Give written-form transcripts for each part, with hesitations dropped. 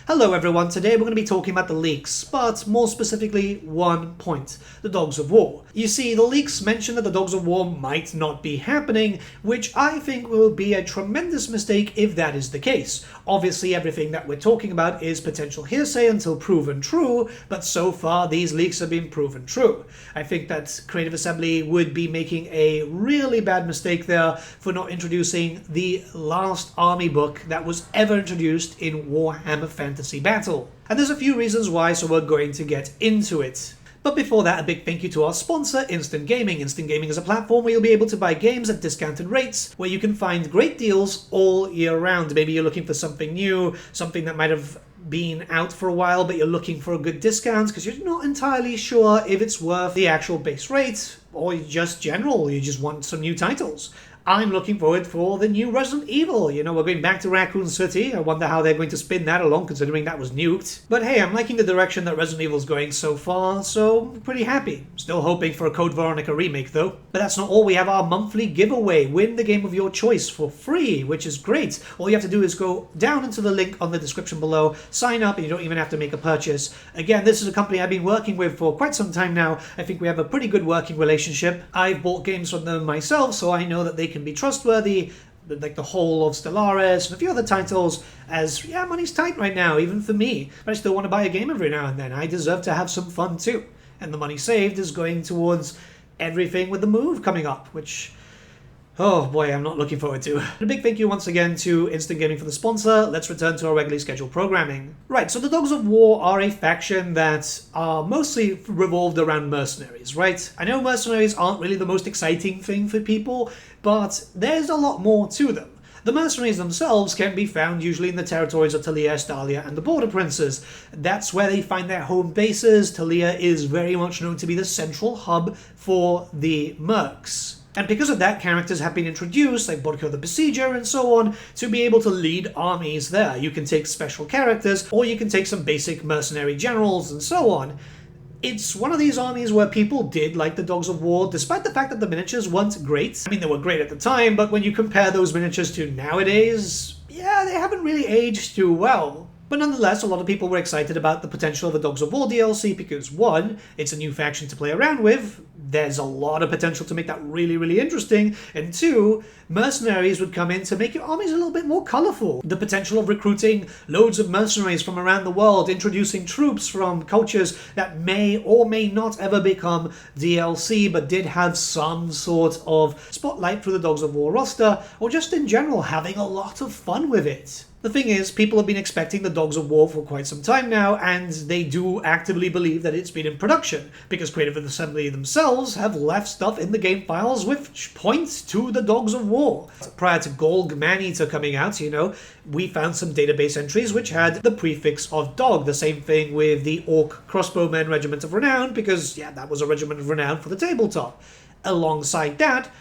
Hello everyone, today we're going to be talking about the leaks, but more specifically one point, the Dogs of War. You see, the leaks mention that the Dogs of War might not be happening, which I think will be a tremendous mistake if that is the case. Obviously everything that we're talking about is potential hearsay until proven true, but so far these leaks have been proven true. I think that Creative Assembly would be making a really bad mistake there for not introducing the last army book that was ever introduced in Warhammer Fantasy Battle. And there's a few reasons why, so we're going to get into it. But before that, a big thank you to our sponsor, Instant Gaming. Instant Gaming is a platform where you'll be able to buy games at discounted rates, where you can find great deals all year round. Maybe you're looking for something new, something that might have been out for a while, but you're looking for a good discount because you're not entirely sure if it's worth the actual base rate, or just general, you just want some new titles. I'm looking forward for the new Resident Evil. You know, we're going back to Raccoon City. I wonder how they're going to spin that along, considering that was nuked. But hey, I'm liking the direction that Resident Evil's going so far, so I'm pretty happy. Still hoping for a Code Veronica remake, though. But that's not all. We have our monthly giveaway. Win the game of your choice for free, which is great. All you have to do is go down into the link on the description below, sign up, and you don't even have to make a purchase. Again, this is a company I've been working with for quite some time now. I think we have a pretty good working relationship. I've bought games from them myself, so I know that they can be trustworthy, like the whole of Stellaris and a few other titles, as, yeah, money's tight right now, even for me, but I still want to buy a game every now and then. I deserve to have some fun too. And the money saved is going towards everything with the move coming up, which, oh boy, I'm not looking forward to. And a big thank you once again to Instant Gaming for the sponsor. Let's return to our regularly scheduled programming. Right, so the Dogs of War are a faction that are mostly revolved around mercenaries, right? I know mercenaries aren't really the most exciting thing for people, but there's a lot more to them. The mercenaries themselves can be found usually in the territories of Talia, Estalia, and the Border Princes. That's where they find their home bases. Talia is very much known to be the central hub for the mercs. And because of that, characters have been introduced, like Bertsche the Besieger and so on, to be able to lead armies there. You can take special characters, or you can take some basic mercenary generals and so on. It's one of these armies where people did like the Dogs of War, despite the fact that the miniatures weren't great. I mean, they were great at the time, but when you compare those miniatures to nowadays, yeah, they haven't really aged too well. But nonetheless, a lot of people were excited about the potential of the Dogs of War DLC because, one, it's a new faction to play around with, there's a lot of potential to make that really, really interesting, and two, mercenaries would come in to make your armies a little bit more colourful. The potential of recruiting loads of mercenaries from around the world, introducing troops from cultures that may or may not ever become DLC, but did have some sort of spotlight through the Dogs of War roster, or just in general having a lot of fun with it. The thing is, people have been expecting the Dogs of War for quite some time now, and they do actively believe that it's been in production, because Creative Assembly themselves have left stuff in the game files which points to the Dogs of War. Prior to Golg Maneater coming out, you know, we found some database entries which had the prefix of dog. The same thing with the Orc Crossbowmen Regiment of Renown, because, yeah, that was a Regiment of Renown for the tabletop. Alongside that,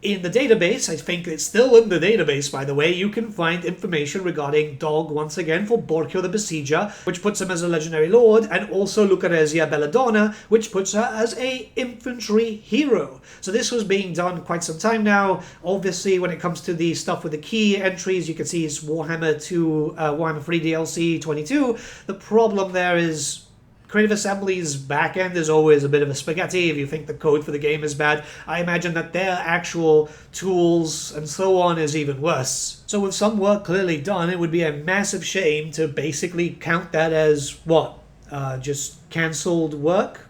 in the database, I think it's still in the database by the way, you can find information regarding Dog once again for Bertsche the Besieger, which puts him as a legendary lord, and also Lucrezia Belladonna, which puts her as a infantry hero. So this was being done quite some time now. Obviously, when it comes to the stuff with the key entries, you can see it's Warhammer 2, Warhammer 3 DLC 22. The problem there is Creative Assembly's backend is always a bit of a spaghetti. If you think the code for the game is bad, I imagine that their actual tools and so on is even worse. So with some work clearly done, it would be a massive shame to basically count that as, what, just cancelled work?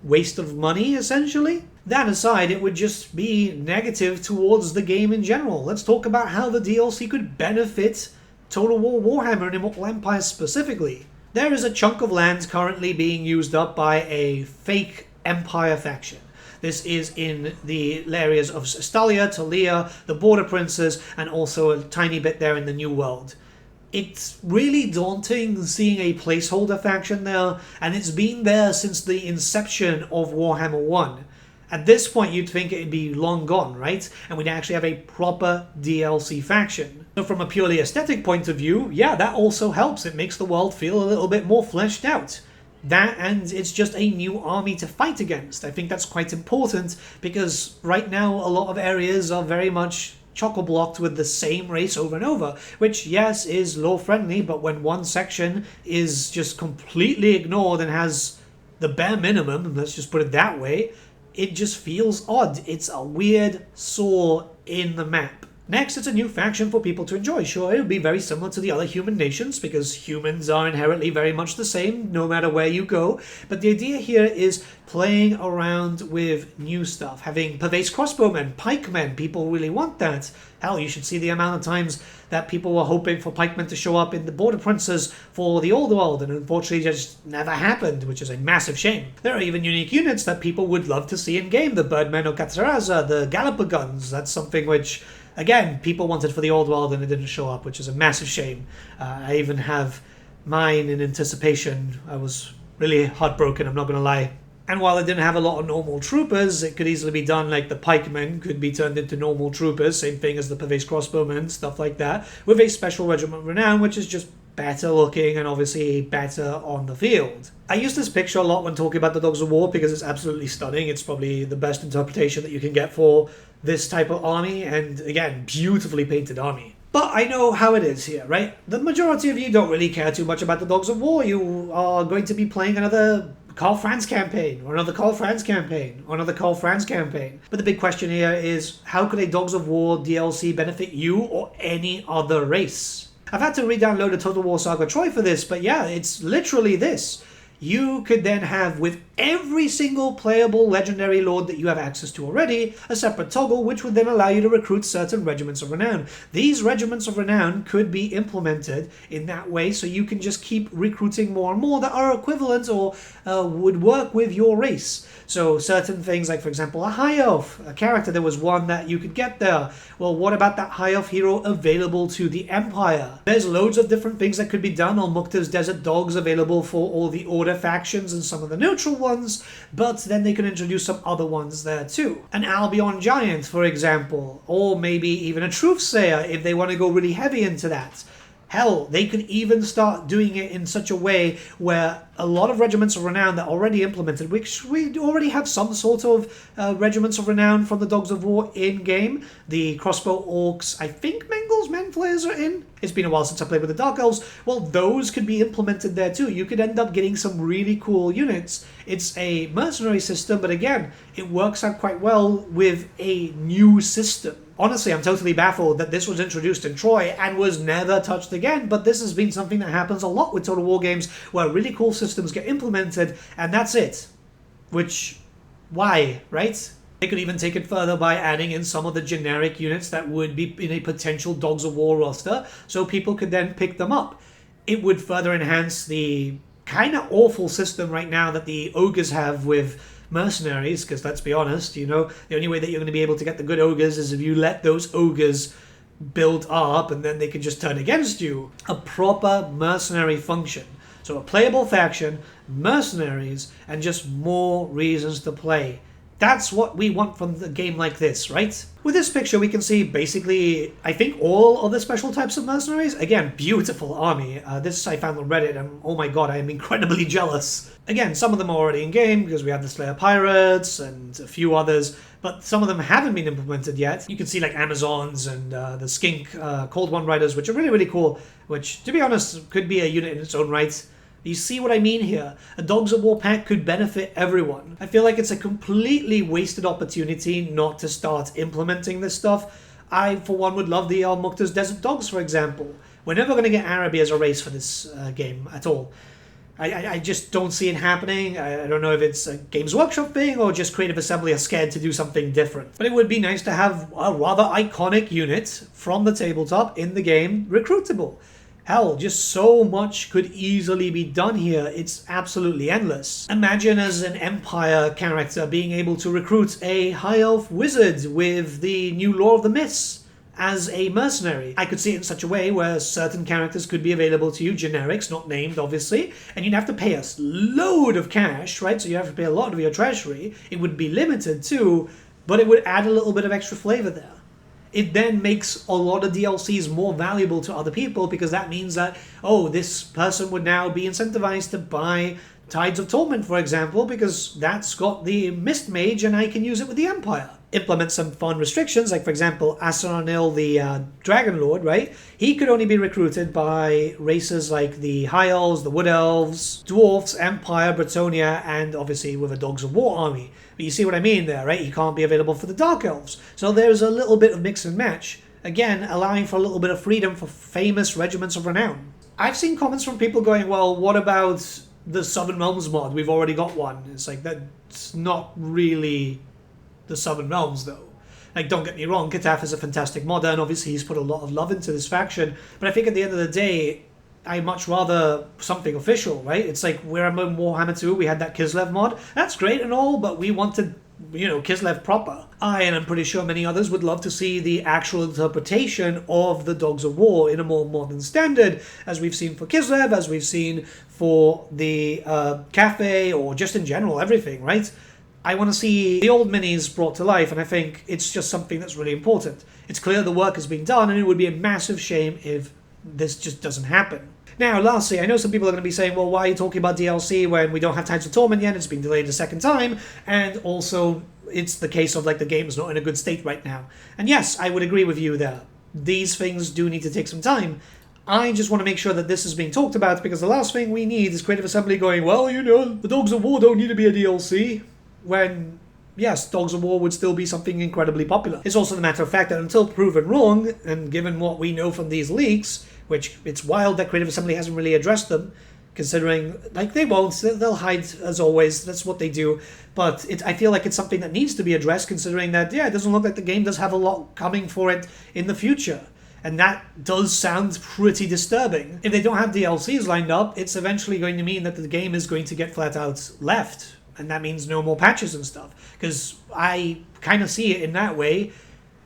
Waste of money, essentially? That aside, it would just be negative towards the game in general. Let's talk about how the DLC could benefit Total War Warhammer and Immortal Empire specifically. There is a chunk of land currently being used up by a fake Empire faction. This is in the areas of Estalia, Talia, the Border Princes, and also a tiny bit there in the New World. It's really daunting seeing a placeholder faction there, and it's been there since the inception of Warhammer 1. At this point, you'd think it'd be long gone, right? And we'd actually have a proper DLC faction. So from a purely aesthetic point of view, yeah, that also helps. It makes the world feel a little bit more fleshed out. That, and it's just a new army to fight against. I think that's quite important, because right now a lot of areas are very much chock-a-blocked with the same race over and over, which, yes, is lore-friendly, but when one section is just completely ignored and has the bare minimum, let's just put it that way, it just feels odd. It's a weird sore in the map. Next, it's a new faction for people to enjoy. Sure, it'll be very similar to the other human nations, because humans are inherently very much the same, no matter where you go. But the idea here is playing around with new stuff. Having pervasive crossbowmen, pikemen, people really want that. Hell, you should see the amount of times that people were hoping for pikemen to show up in the Border Princes for the Old World, and unfortunately just never happened, which is a massive shame. There are even unique units that people would love to see in-game. The Birdmen or Cataraza, the Galapagons, that's something which, again, people wanted for the Old World and it didn't show up, which is a massive shame. I even have mine in anticipation. I was really heartbroken, I'm not going to lie. And while it didn't have a lot of normal troopers, it could easily be done like the pikemen could be turned into normal troopers, same thing as the pervasive crossbowmen, stuff like that, with a special regiment of renown, which is just better looking and obviously better on the field. I use this picture a lot when talking about the Dogs of War because it's absolutely stunning. It's probably the best interpretation that you can get for this type of army, and again, beautifully painted army. But I know how it is here, right? The majority of you don't really care too much about the Dogs of War. You are going to be playing another Karl Franz campaign, or another Karl Franz campaign, or another Karl Franz campaign. But the big question here is, how could a Dogs of War DLC benefit you or any other race? I've had to re-download a Total War Saga Troy for this, but yeah, it's literally this. You could then have, with every single playable legendary lord that you have access to already, a separate toggle which would then allow you to recruit certain regiments of renown. These regiments of renown could be implemented in that way, so you can just keep recruiting more and more that are equivalent or would work with your race. So certain things like, for example, a high elf, a character, there was one that you could get there. Well, what about that high elf hero available to the Empire? There's loads of different things that could be done. Al-Mukhtar's Desert Dogs available for all the Order factions and some of the neutral ones, but then they can introduce some other ones there too. An Albion Giant, for example, or maybe even a Truthsayer if they want to go really heavy into that. Hell, they could even start doing it in such a way where a lot of regiments of renown that are already implemented, which we already have some sort of regiments of renown from the Dogs of War in-game. The crossbow orcs, I think Mengel's Menflayers are in. It's been a while since I played with the Dark Elves. Well, those could be implemented there too. You could end up getting some really cool units. It's a mercenary system, but again, it works out quite well with a new system. Honestly, I'm totally baffled that this was introduced in Troy and was never touched again, but this has been something that happens a lot with Total War games, where really cool systems get implemented, and that's it. Which, why, right? They could even take it further by adding in some of the generic units that would be in a potential Dogs of War roster, so people could then pick them up. It would further enhance the kind of awful system right now that the ogres have with mercenaries, because let's be honest, you know, the only way that you're going to be able to get the good ogres is if you let those ogres build up and then they can just turn against you. A proper mercenary function. So a playable faction, mercenaries, and just more reasons to play. That's what we want from a game like this, right? With this picture, we can see basically, I think, all of the special types of mercenaries. Again, beautiful army. This I found on Reddit, and oh my god, I am incredibly jealous. Again, some of them are already in-game, because we have the Slayer Pirates and a few others, but some of them haven't been implemented yet. You can see like Amazons and the Skink Cold One Riders, which are really, really cool, which, to be honest, could be a unit in its own right. You see what I mean here? A Dogs of War pack could benefit everyone. I feel like it's a completely wasted opportunity not to start implementing this stuff. I, for one, would love the Al-Mukhtar's Desert Dogs, for example. We're never going to get Araby as a race for this game at all. I just don't see it happening. I don't know if it's a Games Workshop thing or just Creative Assembly are scared to do something different. But it would be nice to have a rather iconic unit from the tabletop in the game recruitable. Hell, just so much could easily be done here. It's absolutely endless. Imagine as an Empire character being able to recruit a High Elf Wizard with the new Lore of the Mists as a mercenary. I could see it in such a way where certain characters could be available to you, generics, not named obviously, and you'd have to pay a load of cash, right? So you have to pay a lot of your treasury. It would be limited too, but it would add a little bit of extra flavor there. It then makes a lot of DLCs more valuable to other people, because that means that, oh, this person would now be incentivized to buy Tides of Torment, for example, because that's got the Mist Mage and I can use it with the Empire. implement some fun restrictions, like for example, Asaranil, the Dragon Lord, right? He could only be recruited by races like the High Elves, the Wood Elves, Dwarfs, Empire, Bretonia, and obviously with a Dogs of War army. But you see what I mean there, right? He can't be available for the Dark Elves. So there's a little bit of mix and match. Again, allowing for a little bit of freedom for famous regiments of renown. I've seen comments from people going, well, what about the Southern Realms mod? We've already got one. It's like, that's not really the Southern Realms, though. Like, don't get me wrong, Kataf is a fantastic modder, and obviously he's put a lot of love into this faction, but I think at the end of the day, I'd much rather something official, right? It's like, we're in Warhammer 2, we had that Kislev mod. That's great and all, but we wanted, you know, Kislev proper. And I'm pretty sure many others would love to see the actual interpretation of the Dogs of War in a more modern standard, as we've seen for Kislev, as we've seen for the Cafe, or just in general, everything, right? I want to see the old minis brought to life, and I think it's just something that's really important. It's clear the work has been done, and it would be a massive shame if this just doesn't happen. Now, lastly, I know some people are going to be saying, well, why are you talking about DLC when we don't have Tides of Torment yet? It's been delayed a second time, and also it's the case of, like, the game's not in a good state right now. And yes, I would agree with you there. These things do need to take some time. I just want to make sure that this is being talked about, because the last thing we need is Creative Assembly going, well, you know, the Dogs of War don't need to be a DLC. When, yes, Dogs of War would still be something incredibly popular. It's also the matter of fact that until proven wrong, and given what we know from these leaks, which it's wild that Creative Assembly hasn't really addressed them, considering, like, they won't, they'll hide as always, that's what they do, but I feel like it's something that needs to be addressed, considering that, yeah, it doesn't look like the game does have a lot coming for it in the future. And that does sound pretty disturbing. If they don't have DLCs lined up, it's eventually going to mean that the game is going to get flat out left. And that means no more patches and stuff. Because I kind of see it in that way.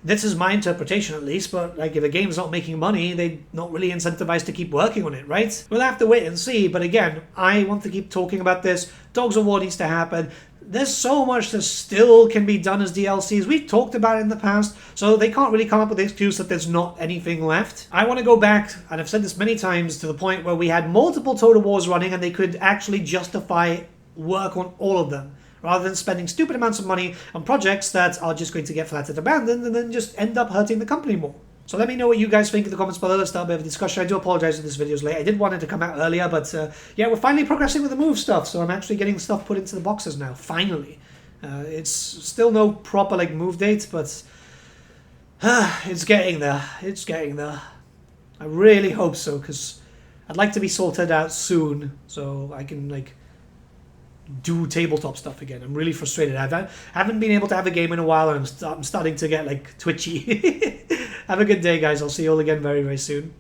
This is my interpretation at least, but like if a game's not making money, they're not really incentivized to keep working on it, right? We'll have to wait and see, but again, I want to keep talking about this. Dogs of War needs to happen. There's so much that still can be done as DLCs. We've talked about it in the past, so they can't really come up with the excuse that there's not anything left. I want to go back, and I've said this many times, to the point where we had multiple Total Wars running and they could actually justify work on all of them, rather than spending stupid amounts of money on projects that are just going to get flat out abandoned and then just end up hurting the company more. So let me know what you guys think in the comments below. Let's start a bit of a discussion. I do apologize if this video's late. I did want it to come out earlier, but yeah, we're finally progressing with the move stuff, so I'm actually getting stuff put into the boxes now, finally. It's still no proper like move date, but it's getting there. It's getting there. I really hope so, because I'd like to be sorted out soon, so I can like do tabletop stuff again. I'm really frustrated. I haven't been able to have a game in a while, and I'm starting to get like twitchy. Have a good day, guys. I'll see you all again very, very soon.